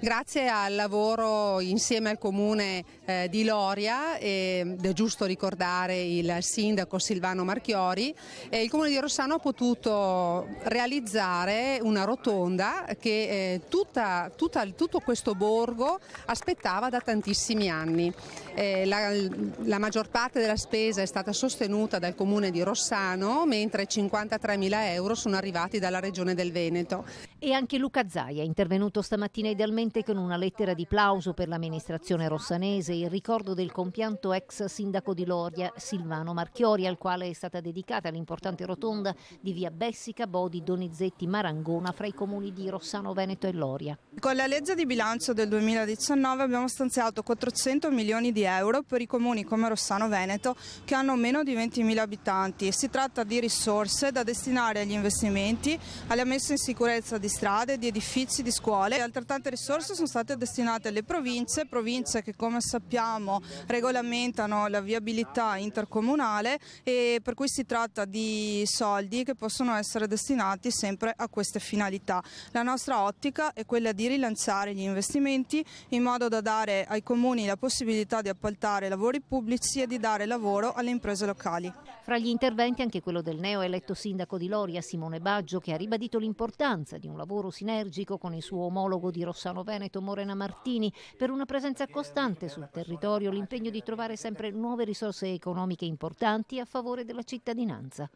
Grazie al lavoro insieme al comune di Loria, ed è giusto ricordare il sindaco Silvano Marchiori, il comune di Rossano ha potuto realizzare una rotonda che tutto questo borgo aspettava da tantissimi anni. La maggior parte della spesa è stata sostenuta dal comune di Rossano, mentre 53.000 euro sono arrivati dalla regione del Veneto. E anche Luca Zai è intervenuto stamattina idealmente con una lettera di plauso per l'amministrazione rossanese, il ricordo del compianto ex sindaco di Loria Silvano Marchiori, al quale è stata dedicata l'importante rotonda di via Bessica, Bodi, Donizetti, Marangona fra i comuni di Rossano Veneto e Loria. Con la legge di bilancio del 2019 abbiamo stanziato 400 milioni di euro per i comuni come Rossano Veneto che hanno meno di 20.000 abitanti. Si tratta di risorse da destinare agli investimenti, alla messa in sicurezza di strade, di edifici, di scuole. Altrettante risorse sono state destinate alle province che come sappiamo regolamentano la viabilità intercomunale, e per cui si tratta di soldi che possono essere destinati sempre a queste finalità. La nostra ottica è quella di rilanciare gli investimenti in modo da dare ai comuni la possibilità di appaltare lavori pubblici e di dare lavoro alle imprese locali. Fra gli interventi anche quello del neoeletto sindaco di Loria Simone Baggio, che ha ribadito l'importanza di un lavoro sinergico con il suo omologo di Rossano Veneto Morena Martini per una presenza costante sul territorio, l'impegno di trovare sempre nuove risorse economiche importanti a favore della cittadinanza.